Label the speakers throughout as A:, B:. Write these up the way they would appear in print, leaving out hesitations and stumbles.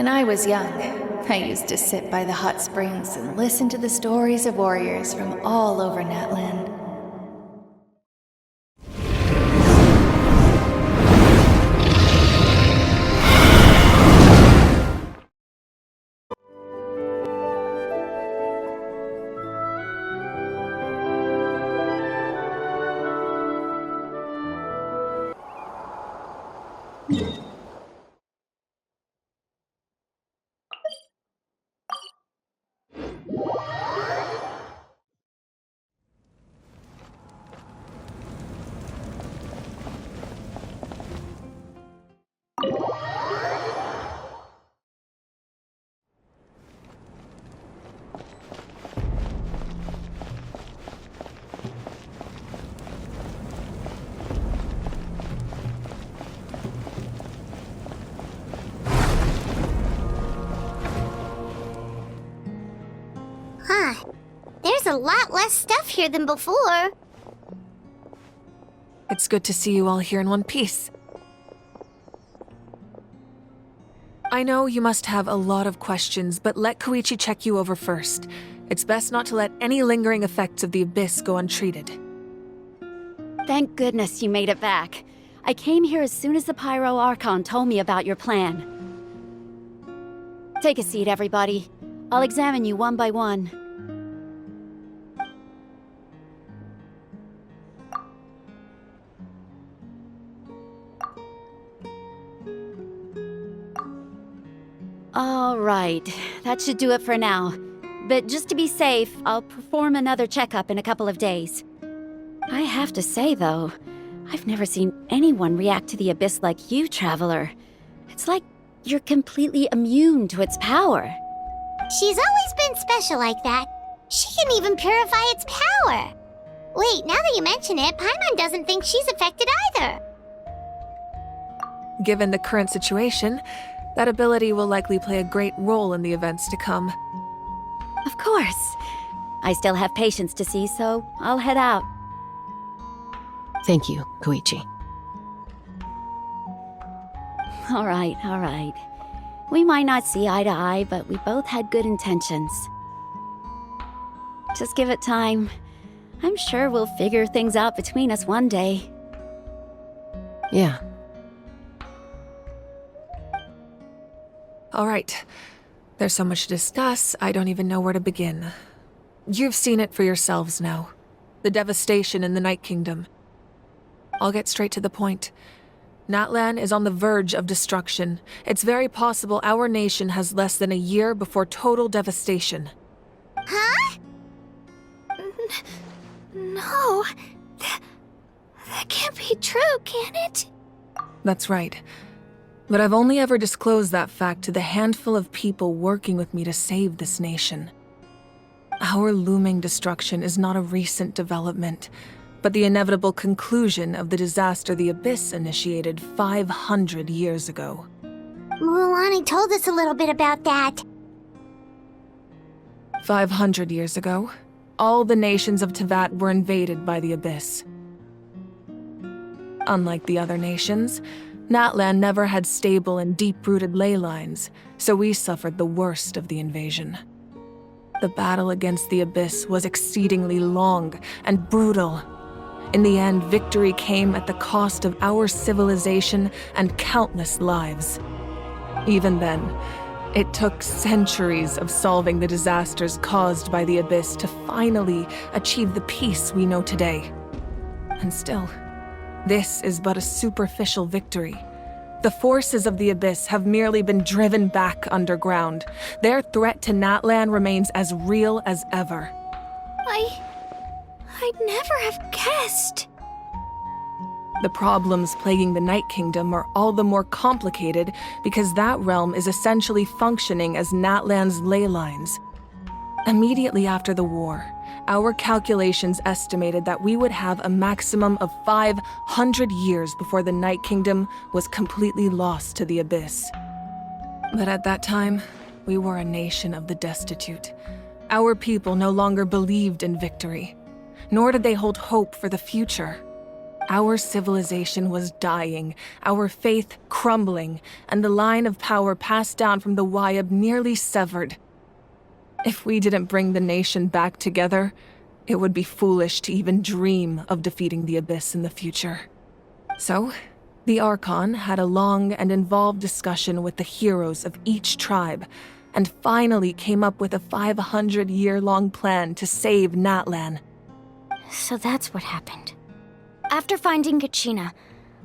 A: When I was young, I used to sit by the hot springs and listen to the stories of warriors from all over Natlan.
B: There's a lot less stuff here than before.
C: It's good to see you all here in one piece. I know you must have a lot of questions, but let Koichi check you over first. It's best not to let any lingering effects of the Abyss go untreated.
D: Thank goodness you made it back. I came here as soon as the Pyro Archon told me about your plan. Take a seat, everybody. I'll examine you one by one. All right, that should do it for now. But just to be safe, I'll perform another checkup in a couple of days. I have to say, though, I've never seen anyone react to the Abyss like you, Traveler. It's like you're completely immune to its power.
B: She's always been special like that. She can even purify its power. Wait, now that you mention it, Paimon doesn't think she's affected either.
C: Given the current situation, that ability will likely play a great role in the events to come.
D: Of course. I still have patients to see, so I'll head out.
E: Thank you, Koichi.
D: All right. We might not see eye to eye, but we both had good intentions. Just give it time. I'm sure we'll figure things out between us one day.
E: Yeah.
C: All right. There's so much to discuss, I don't even know where to begin. You've seen it for yourselves now. The devastation in the Night Kingdom. I'll get straight to the point. Natlan is on the verge of destruction. It's very possible our nation has less than a year before total devastation.
B: Huh? No. That can't be true, can it?
C: That's right. But I've only ever disclosed that fact to the handful of people working with me to save this nation. Our looming destruction is not a recent development, but the inevitable conclusion of the disaster the Abyss initiated 500 years ago.
B: Mualani told us a little bit about that.
C: 500 years ago, all the nations of Teyvat were invaded by the Abyss. Unlike the other nations, Natlan never had stable and deep-rooted ley lines, so we suffered the worst of the invasion. The battle against the Abyss was exceedingly long and brutal. In the end, victory came at the cost of our civilization and countless lives. Even then, it took centuries of solving the disasters caused by the Abyss to finally achieve the peace we know today. And still, this is but a superficial victory. The forces of the Abyss have merely been driven back underground. Their threat to Natlan remains as real as ever.
B: I'd never have guessed.
C: The problems plaguing the Night Kingdom are all the more complicated because that realm is essentially functioning as Natlan's ley lines. Immediately after the war, our calculations estimated that we would have a maximum of 500 years before the Night Kingdom was completely lost to the Abyss. But at that time, we were a nation of the destitute. Our people no longer believed in victory, nor did they hold hope for the future. Our civilization was dying, our faith crumbling, and the line of power passed down from the Wyab nearly severed. If we didn't bring the nation back together, it would be foolish to even dream of defeating the Abyss in the future. So, the Archon had a long and involved discussion with the heroes of each tribe, and finally came up with a 500-year-long plan to save Natlan.
B: So that's what happened. After finding Kachina,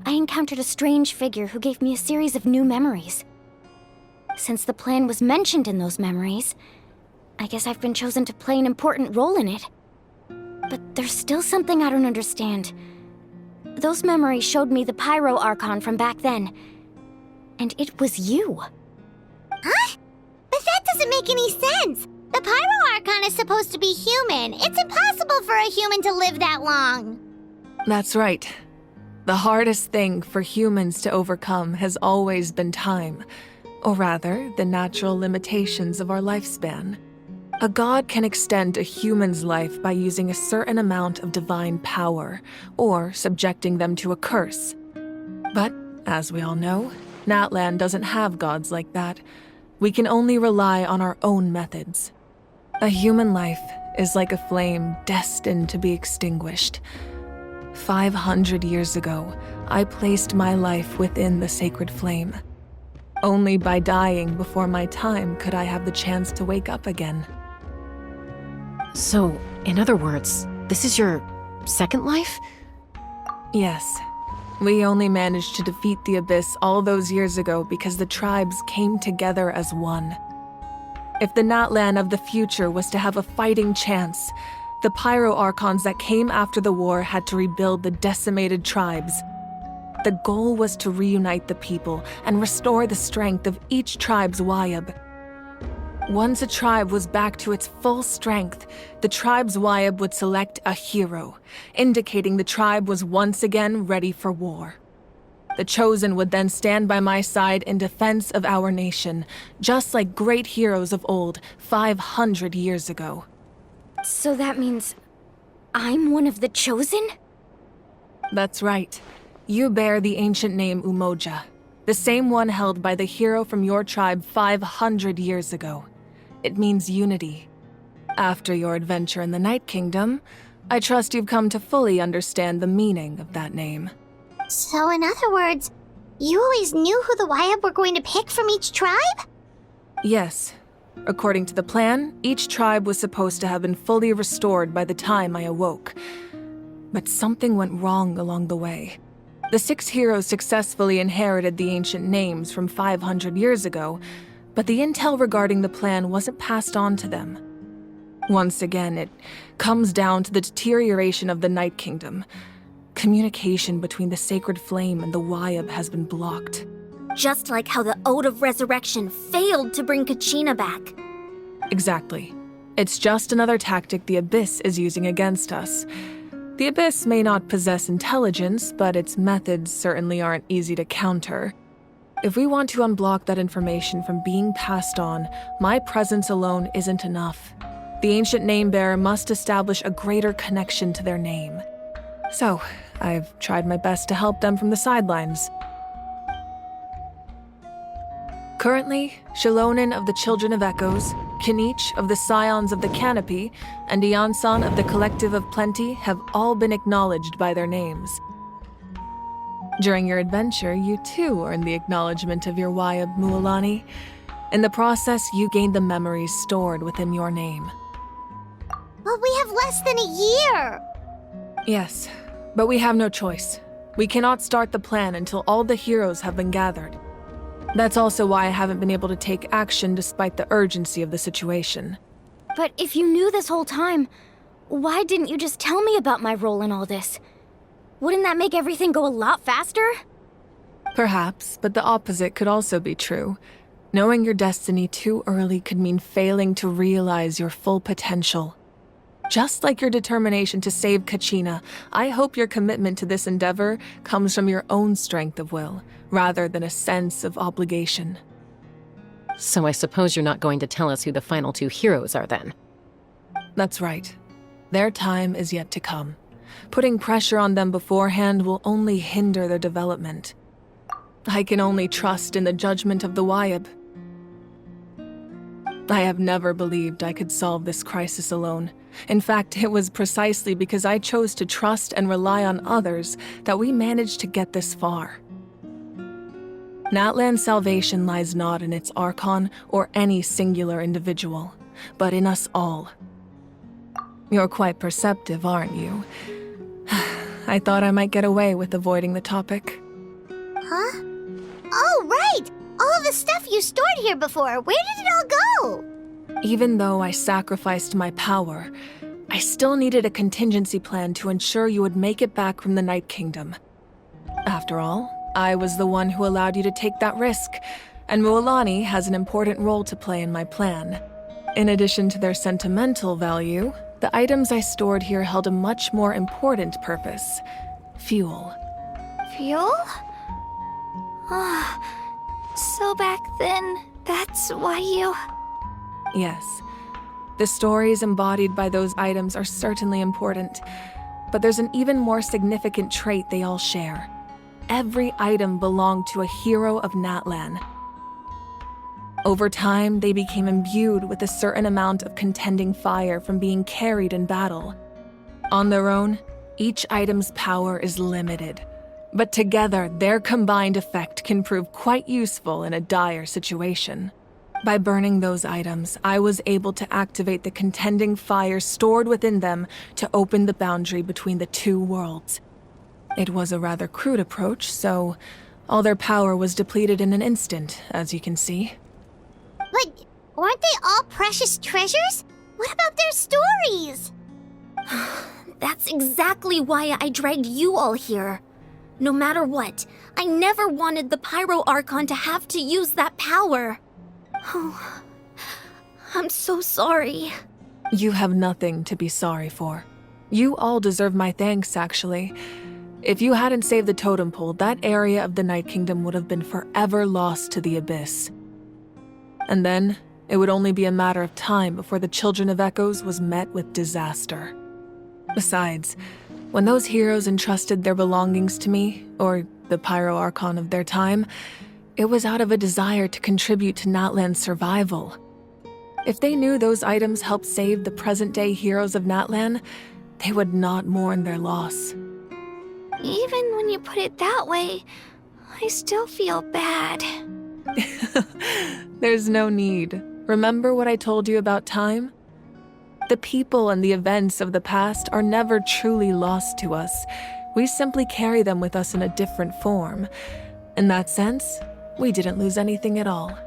B: I encountered a strange figure who gave me a series of new memories. Since the plan was mentioned in those memories, I guess I've been chosen to play an important role in it. But there's still something I don't understand. Those memories showed me the Pyro Archon from back then. And it was you. Huh? But that doesn't make any sense! The Pyro Archon is supposed to be human. It's impossible for a human to live that long.
C: That's right. The hardest thing for humans to overcome has always been time, or rather, the natural limitations of our lifespan. A god can extend a human's life by using a certain amount of divine power, or subjecting them to a curse. But, as we all know, Natlan doesn't have gods like that. We can only rely on our own methods. A human life is like a flame destined to be extinguished. 500 years ago, I placed my life within the sacred flame. Only by dying before my time could I have the chance to wake up again.
E: So, in other words, this is your second life?
C: Yes. We only managed to defeat the Abyss all those years ago because the tribes came together as one. If the Natlan of the future was to have a fighting chance, the Pyro Archons that came after the war had to rebuild the decimated tribes. The goal was to reunite the people and restore the strength of each tribe's Wyab. Once a tribe was back to its full strength, the tribe's Wyab would select a hero, indicating the tribe was once again ready for war. The Chosen would then stand by my side in defense of our nation, just like great heroes of old 500 years ago.
B: So that means I'm one of the Chosen?
C: That's right. You bear the ancient name Umoja, the same one held by the hero from your tribe 500 years ago. It means unity. After your adventure in the Night Kingdom, I trust you've come to fully understand the meaning of that name.
B: So in other words, you always knew who the Wyab were going to pick from each tribe?
C: Yes. According to the plan, each tribe was supposed to have been fully restored by the time I awoke. But something went wrong along the way. The 6 heroes successfully inherited the ancient names from 500 years ago, but the intel regarding the plan wasn't passed on to them. Once again, it comes down to the deterioration of the Night Kingdom. Communication between the Sacred Flame and the Wyab has been blocked.
B: Just like how the Ode of Resurrection failed to bring Kachina back.
C: Exactly. It's just another tactic the Abyss is using against us. The Abyss may not possess intelligence, but its methods certainly aren't easy to counter. If we want to unblock that information from being passed on, my presence alone isn't enough. The ancient name-bearer must establish a greater connection to their name. So, I've tried my best to help them from the sidelines. Currently, Shilonen of the Children of Echoes, Kinich of the Scions of the Canopy, and Iansan of the Collective of Plenty have all been acknowledged by their names. During your adventure, you too earned the acknowledgement of your Wyab Mualani. In the process, you gained the memories stored within your name.
B: But we have less than a year!
C: Yes, but we have no choice. We cannot start the plan until all the heroes have been gathered. That's also why I haven't been able to take action despite the urgency of the situation.
B: But if you knew this whole time, why didn't you just tell me about my role in all this? Wouldn't that make everything go a lot faster?
C: Perhaps, but the opposite could also be true. Knowing your destiny too early could mean failing to realize your full potential. Just like your determination to save Kachina, I hope your commitment to this endeavor comes from your own strength of will, rather than a sense of obligation.
E: So I suppose you're not going to tell us who the final 2 heroes are then?
C: That's right. Their time is yet to come. Putting pressure on them beforehand will only hinder their development. I can only trust in the judgment of the Wyab. I have never believed I could solve this crisis alone. In fact, it was precisely because I chose to trust and rely on others that we managed to get this far. Natlan's salvation lies not in its Archon or any singular individual, but in us all. You're quite perceptive, aren't you? I thought I might get away with avoiding the topic.
F: Huh? Oh, right! All of the stuff you stored here before, where did it all go?
C: Even though I sacrificed my power, I still needed a contingency plan to ensure you would make it back from the Night Kingdom. After all, I was the one who allowed you to take that risk, and Mualani has an important role to play in my plan. In addition to their sentimental value, the items I stored here held a much more important purpose: fuel.
A: Fuel? So back then, that's why you...
C: Yes. The stories embodied by those items are certainly important, but there's an even more significant trait they all share. Every item belonged to a hero of Natlan. Over time, they became imbued with a certain amount of contending fire from being carried in battle. On their own, each item's power is limited, but together, their combined effect can prove quite useful in a dire situation. By burning those items, I was able to activate the contending fire stored within them to open the boundary between the two worlds. It was a rather crude approach, so all their power was depleted in an instant, as you can see.
F: But weren't they all precious treasures? What about their stories?
G: That's exactly why I dragged you all here. No matter what, I never wanted the Pyro Archon to have to use that power. Oh, I'm so sorry.
C: You have nothing to be sorry for. You all deserve my thanks, actually. If you hadn't saved the totem pole, that area of the Night Kingdom would have been forever lost to the Abyss. And then, it would only be a matter of time before the Children of Echoes was met with disaster. Besides, when those heroes entrusted their belongings to me, or the Pyro Archon of their time, it was out of a desire to contribute to Natlan's survival. If they knew those items helped save the present-day heroes of Natlan, they would not mourn their loss.
A: Even when you put it that way, I still feel bad.
C: There's no need. Remember what I told you about time? The people and the events of the past are never truly lost to us. We simply carry them with us in a different form. In that sense, we didn't lose anything at all.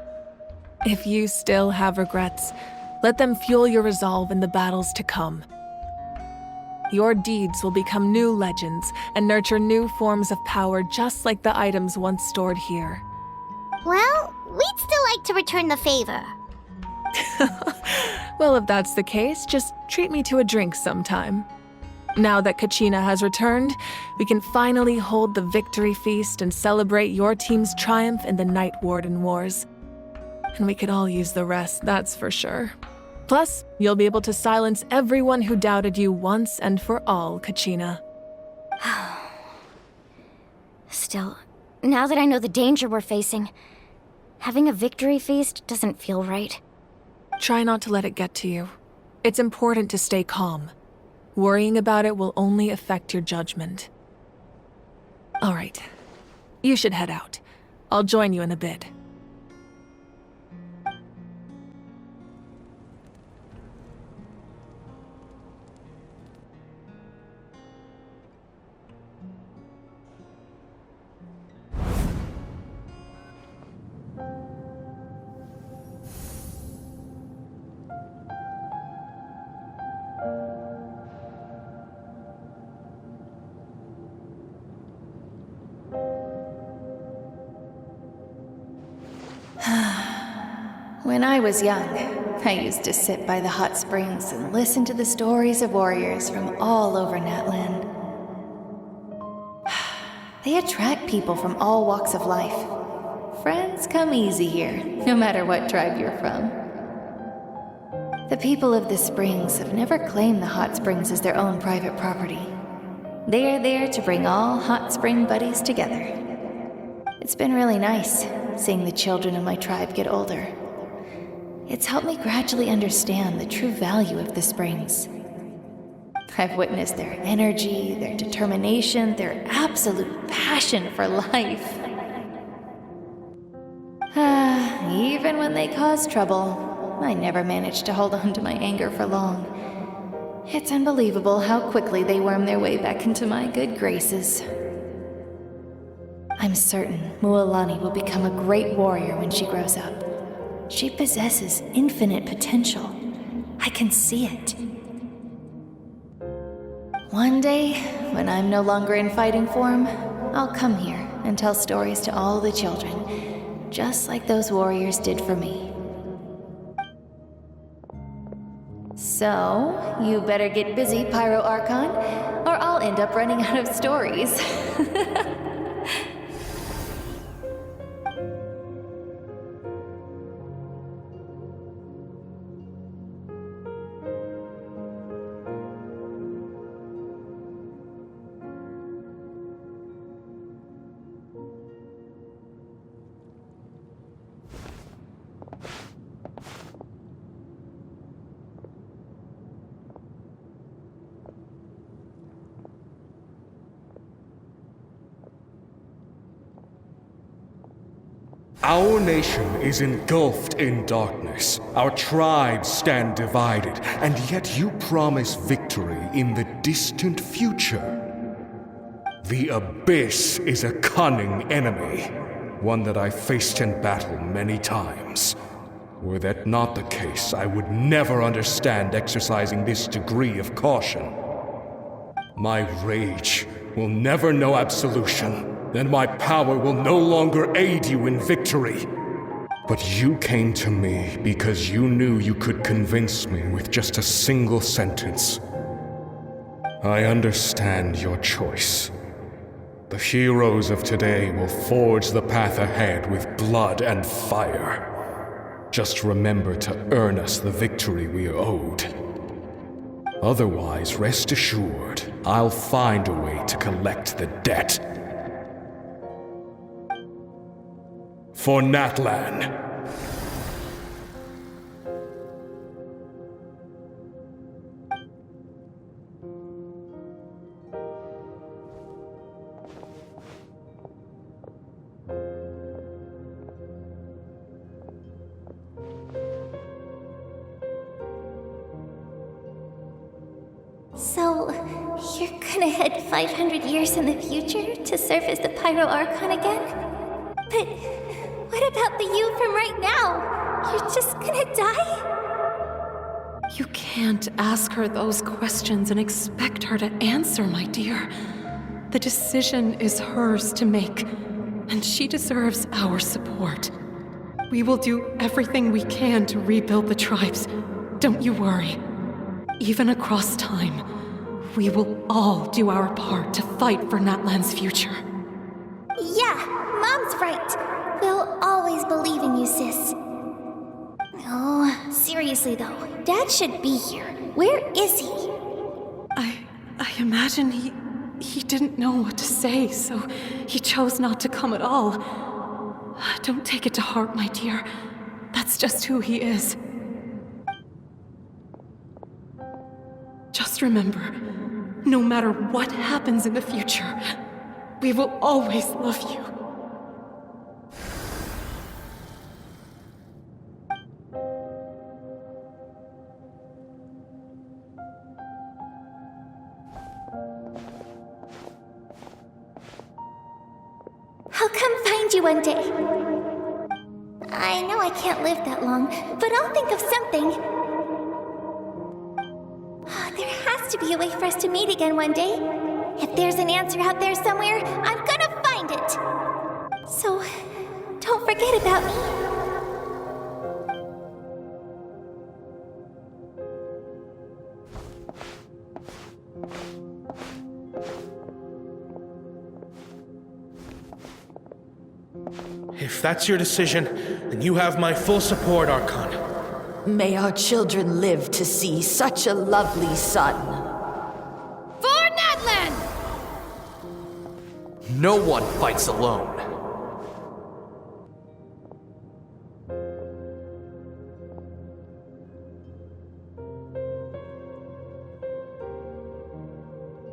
C: If you still have regrets, let them fuel your resolve in the battles to come. Your deeds will become new legends and nurture new forms of power just like the items once stored here.
F: Well, we'd still like to return the favor.
C: Well, if that's the case, just treat me to a drink sometime. Now that Kachina has returned, we can finally hold the victory feast and celebrate your team's triumph in the Night Warden Wars. And we could all use the rest, that's for sure. Plus, you'll be able to silence everyone who doubted you once and for all, Kachina.
B: Still, now that I know the danger we're facing, having a victory feast doesn't feel right.
C: Try not to let it get to you. It's important to stay calm. Worrying about it will only affect your judgment. All right. You should head out. I'll join you in a bit.
A: When I was young, I used to sit by the hot springs and listen to the stories of warriors from all over Natlan. They attract people from all walks of life. Friends come easy here, no matter what tribe you're from. The people of the springs have never claimed the hot springs as their own private property. They are there to bring all hot spring buddies together. It's been really nice seeing the children of my tribe get older. It's helped me gradually understand the true value of the springs. I've witnessed their energy, their determination, their absolute passion for life. Even when they cause trouble, I never managed to hold on to my anger for long. It's unbelievable how quickly they worm their way back into my good graces. I'm certain Mualani will become a great warrior when she grows up. She possesses infinite potential. I can see it. One day, when I'm no longer in fighting form, I'll come here and tell stories to all the children, just like those warriors did for me. So, you better get busy, Pyro Archon, or I'll end up running out of stories.
H: Our nation is engulfed in darkness. Our tribes stand divided, and yet you promise victory in the distant future. The Abyss is a cunning enemy, one that I faced in battle many times. Were that not the case, I would never understand exercising this degree of caution. My rage will never know absolution. Then my power will no longer aid you in victory. But you came to me because you knew you could convince me with just a single sentence. I understand your choice. The heroes of today will forge the path ahead with blood and fire. Just remember to earn us the victory we are owed. Otherwise, rest assured, I'll find a way to collect the debt. For Natlan.
F: So, you're gonna head 500 years in the future to serve as the Pyro Archon again? But what about the you from right now? You're just gonna die?
C: You can't ask her those questions and expect her to answer, my dear. The decision is hers to make, and she deserves our support. We will do everything we can to rebuild the tribes. Don't you worry. Even across time, we will all do our part to fight for Natlan's future.
F: Yeah, Mom's right. We'll always believe in you, sis. Oh, seriously though, Dad should be here. Where is he?
C: I imagine he didn't know what to say, so he chose not to come at all. Don't take it to heart, my dear. That's just who he is. Just remember, no matter what happens in the future, we will always love you.
F: I'll come find you one day. I know I can't live that long, but I'll think of something. There has to be a way for us to meet again one day. If there's an answer out there somewhere, I'm gonna find it. So, don't forget about me.
I: If that's your decision, then you have my full support, Archon.
J: May our children live to see such a lovely son.
D: For Natlan!
K: No one fights alone.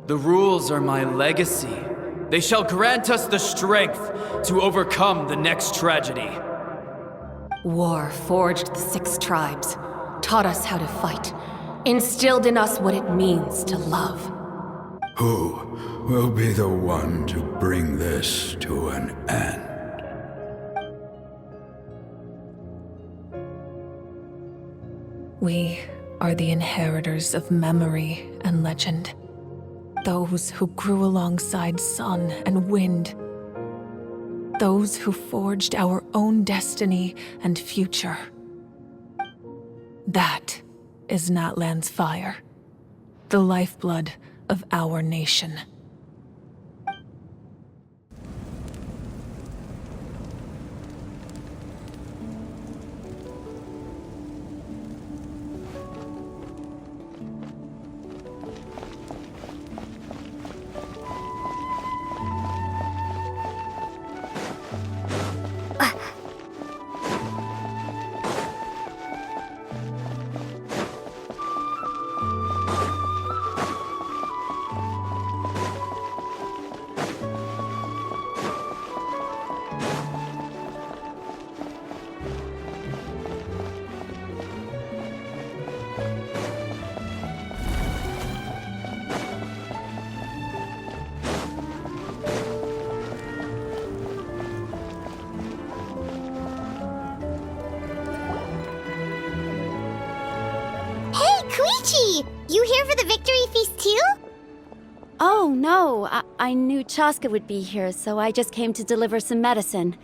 K: The rules are my legacy. They shall grant us the strength to overcome the next tragedy.
C: War forged the 6 tribes, taught us how to fight, instilled in us what it means to love.
L: Who will be the one to bring this to an end?
C: We are the inheritors of memory and legend. Those who grew alongside sun and wind. Those who forged our own destiny and future. That is Natlan's fire, the lifeblood of our nation.
F: You here for the victory feast too?
D: Oh, no. I knew Chaska would be here, so I just came to deliver some medicine.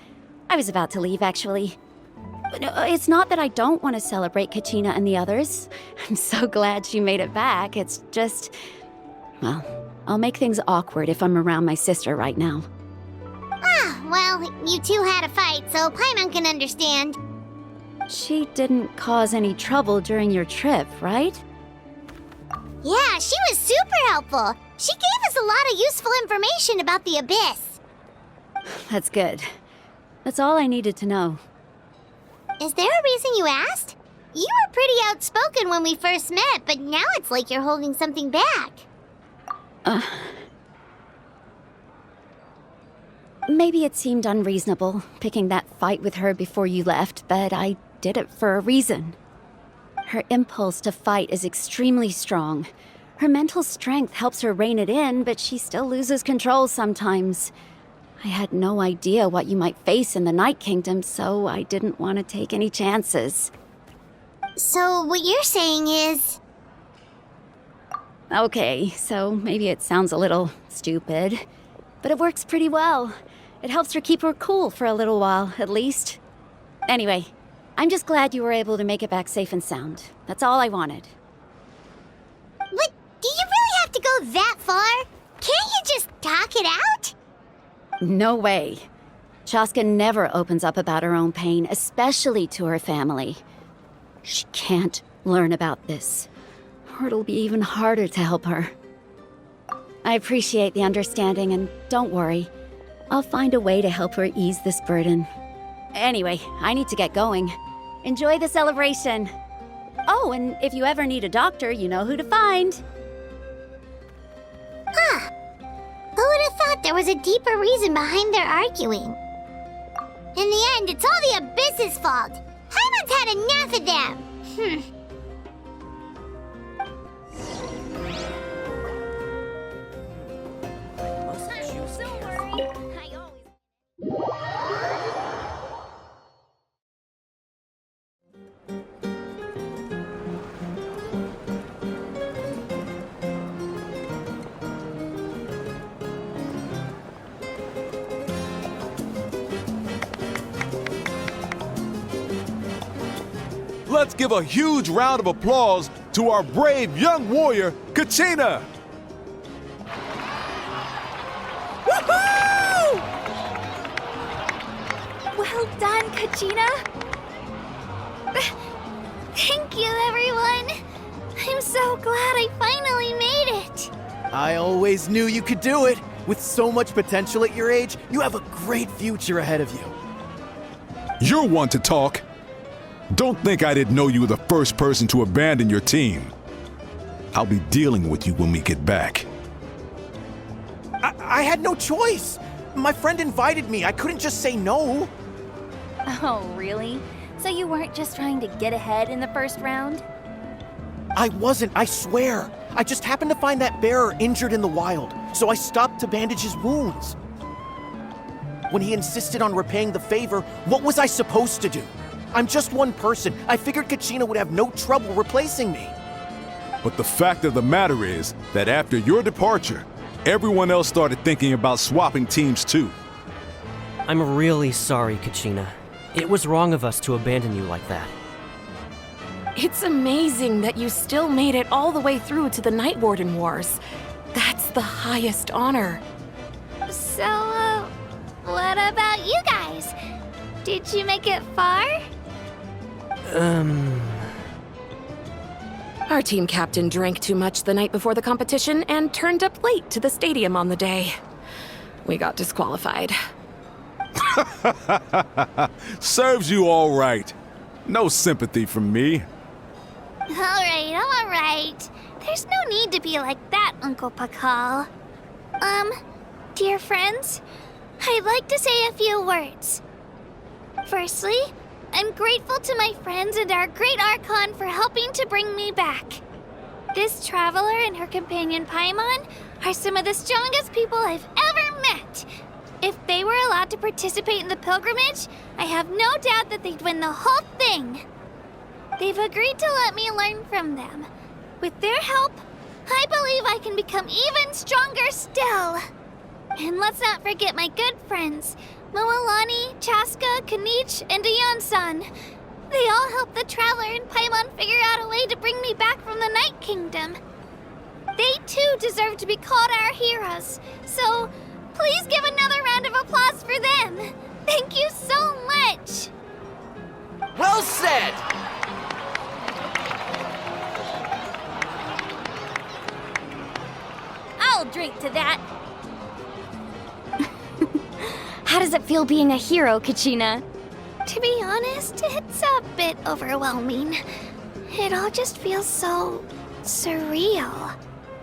D: I was about to leave, actually. But it's not that I don't want to celebrate Kachina and the others. I'm so glad she made it back. It's just... well, I'll make things awkward if I'm around my sister right now.
F: Well, you two had a fight, so Paimon can understand.
D: She didn't cause any trouble during your trip, right?
F: Yeah, she was super helpful. She gave us a lot of useful information about the Abyss.
D: That's good. That's all I needed to know.
F: Is there a reason you asked? You were pretty outspoken when we first met, but now it's like you're holding something back.
D: Maybe it seemed unreasonable, picking that fight with her before you left, but I did it for a reason. Her impulse to fight is extremely strong. Her mental strength helps her rein it in, but she still loses control sometimes. I had no idea what you might face in the Night Kingdom, so I didn't want to take any chances.
F: So what you're saying is...
D: Okay, so maybe it sounds a little stupid, but it works pretty well. It helps her keep her cool for a little while, at least. Anyway, I'm just glad you were able to make it back safe and sound. That's all I wanted.
F: But do you really have to go that far? Can't you just talk it out?
D: No way. Chaska never opens up about her own pain, especially to her family. She can't learn about this, or it'll be even harder to help her. I appreciate the understanding, and don't worry. I'll find a way to help her ease this burden. Anyway, I need to get going. Enjoy the celebration. Oh, and if you ever need a doctor, you know who to find.
F: Huh. Who would have thought there was a deeper reason behind their arguing? In the end, it's all the Abyss's fault. Paimon's had enough of them.
M: Let's give a huge round of applause to our brave young warrior, Kachina!
A: Woohoo! Well done, Kachina!
F: Thank you, everyone. I'm so glad I finally made it.
K: I always knew you could do it.
N: With so much potential at your age, you have a great future ahead of you.
M: You're one to talk. Don't think I didn't know you were the first person to abandon your team. I'll be dealing with you when we get back.
N: I had no choice. My friend invited me. I couldn't just say no.
F: Oh, really? So you weren't just trying to get ahead in the first round?
N: I wasn't, I swear. I just happened to find that bearer injured in the wild, so I stopped to bandage his wounds. When he insisted on repaying the favor, what was I supposed to do? I'm just one person. I figured Kachina would have no trouble replacing me.
M: But the fact of the matter is that after your departure, everyone else started thinking about swapping teams too.
O: I'm really sorry, Kachina. It was wrong of us to abandon you like that.
C: It's amazing that you still made it all the way through to the Night Warden Wars. That's the highest honor.
F: So, what about you guys? Did you make it far?
C: Our team captain drank too much the night before the competition and turned up late to the stadium on the day. We got disqualified.
M: Serves you all right. No sympathy from me.
F: All right. There's no need to be like that, Uncle Pakal. Dear friends, I'd like to say a few words. Firstly, I'm grateful to my friends and our great Archon for helping to bring me back. This traveler and her companion Paimon are some of the strongest people I've ever met. If they were allowed to participate in the pilgrimage, I have no doubt that they'd win the whole thing. They've agreed to let me learn from them. With their help, I believe I can become even stronger still. And let's not forget my good friends, Moalani, Chaska, Kanich, and Ayan-san. They all helped the Traveler and Paimon figure out a way to bring me back from the Night Kingdom. They too deserve to be called our heroes, so please give another round of applause for them. Thank you so much.
K: Well said!
F: I'll drink to that.
B: How does it feel being a hero, Kachina?
F: To be honest, it's a bit overwhelming. It all just feels so surreal.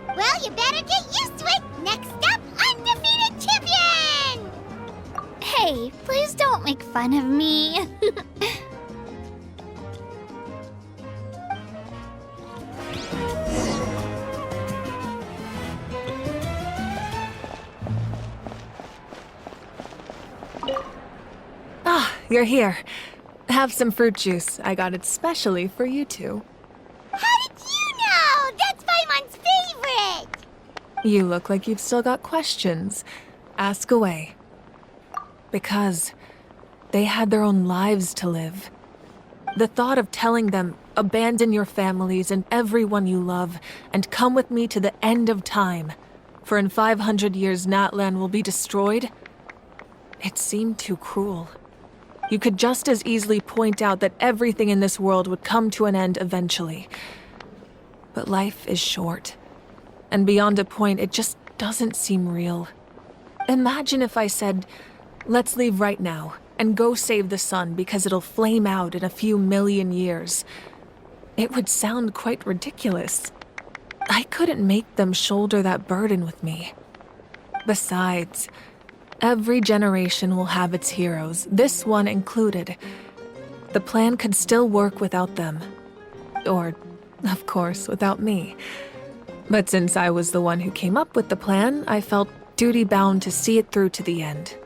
P: Well, you better get used to it. Next up, undefeated champion!
F: Hey, please don't make fun of me.
C: You're here. Have some fruit juice. I got it specially for you two.
P: How did you know? That's Paimon's favorite!
C: You look like you've still got questions. Ask away. Because they had their own lives to live. The thought of telling them, abandon your families and everyone you love, and come with me to the end of time, for in 500 years Natlan will be destroyed, it seemed too cruel. You could just as easily point out that everything in this world would come to an end eventually. But life is short. And beyond a point, it just doesn't seem real. Imagine if I said, let's leave right now, and go save the sun because it'll flame out in a few million years. It would sound quite ridiculous. I couldn't make them shoulder that burden with me. Besides, every generation will have its heroes, this one included. The plan could still work without them. Or, of course, without me. But since I was the one who came up with the plan, I felt duty-bound to see it through to the end.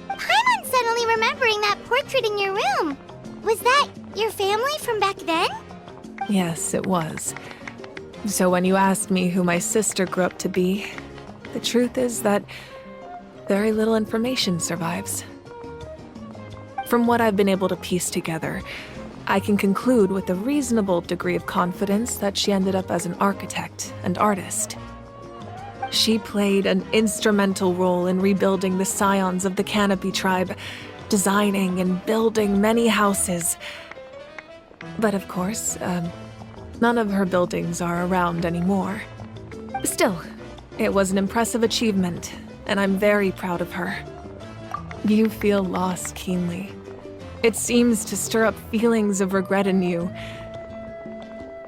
P: Paimon's suddenly remembering that portrait in your room. Was that your family from back then?
C: Yes, it was. So when you asked me who my sister grew up to be, the truth is that very little information survives. From what I've been able to piece together, I can conclude with a reasonable degree of confidence that she ended up as an architect and artist. She played an instrumental role in rebuilding the scions of the Canopy tribe, designing and building many houses. But of course, none of her buildings are around anymore. Still, it was an impressive achievement, and I'm very proud of her. You feel loss keenly. It seems to stir up feelings of regret in you.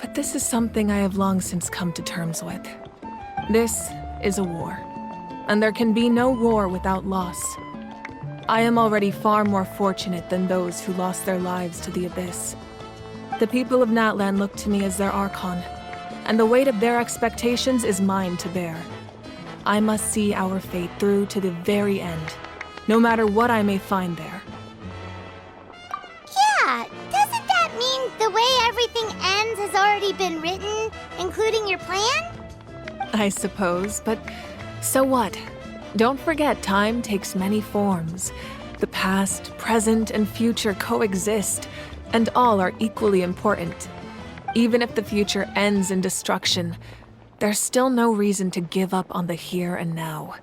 C: But this is something I have long since come to terms with. This is a war, and there can be no war without loss. I am already far more fortunate than those who lost their lives to the Abyss. The people of Natlan look to me as their Archon, and the weight of their expectations is mine to bear. I must see our fate through to the very end, no matter what I may find there.
P: Yeah, doesn't that mean the way everything ends has already been written, including your plan?
C: I suppose, but so what? Don't forget, time takes many forms. The past, present, and future coexist, and all are equally important. Even if the future ends in destruction, there's still no reason to give up on the here and now.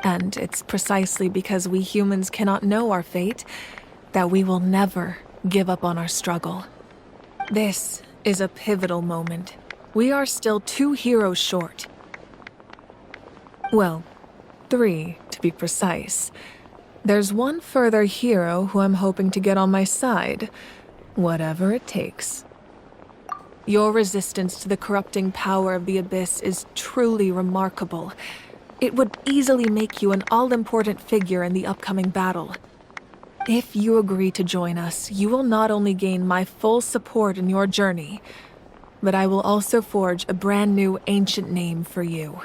C: And it's precisely because we humans cannot know our fate that we will never give up on our struggle. This is a pivotal moment. We are still 2 heroes short. Well, 3 to be precise. There's one further hero who I'm hoping to get on my side, whatever it takes. Your resistance to the corrupting power of the Abyss is truly remarkable. It would easily make you an all-important figure in the upcoming battle. If you agree to join us, you will not only gain my full support in your journey, but I will also forge a brand new ancient name for you.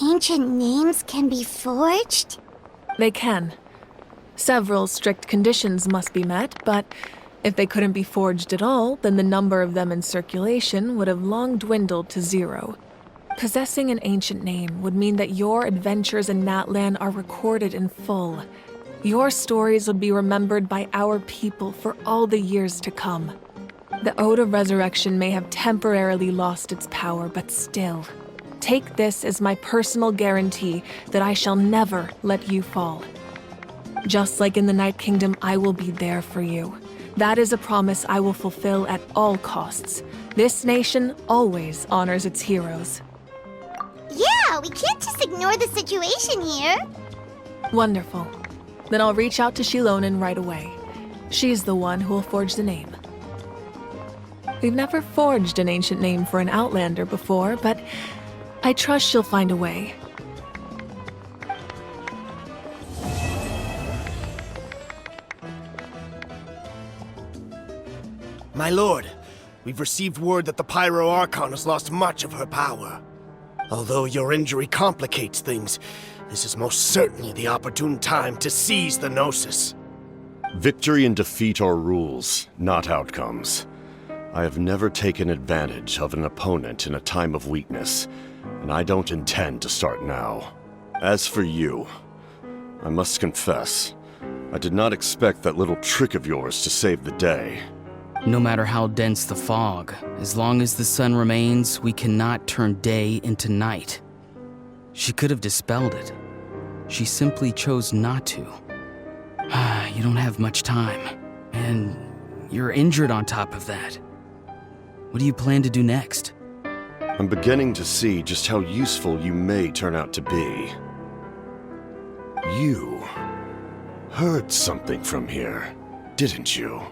P: Ancient names can be forged?
C: They can. Several strict conditions must be met, but if they couldn't be forged at all, then the number of them in circulation would have long dwindled to 0. Possessing an ancient name would mean that your adventures in Natlan are recorded in full. Your stories would be remembered by our people for all the years to come. The Ode of Resurrection may have temporarily lost its power, but still, take this as my personal guarantee that I shall never let you fall. Just like in the Night Kingdom, I will be there for you. That is a promise I will fulfill at all costs. This nation always honors its heroes.
P: Yeah, we can't just ignore the situation here.
C: Wonderful. Then I'll reach out to Shilonen right away. She's the one who will forge the name. We've never forged an ancient name for an Outlander before, but I trust she'll find a way.
Q: My lord, we've received word that the Pyro Archon has lost much of her power. Although your injury complicates things, this is most certainly the opportune time to seize the Gnosis.
R: Victory and defeat are rules, not outcomes. I have never taken advantage of an opponent in a time of weakness, and I don't intend to start now. As for you, I must confess, I did not expect that little trick of yours to save the day.
S: No matter how dense the fog, as long as the sun remains, we cannot turn day into night. She could have dispelled it. She simply chose not to. You don't have much time, and you're injured on top of that. What do you plan to do next?
R: I'm beginning to see just how useful you may turn out to be. You heard something from here, didn't you?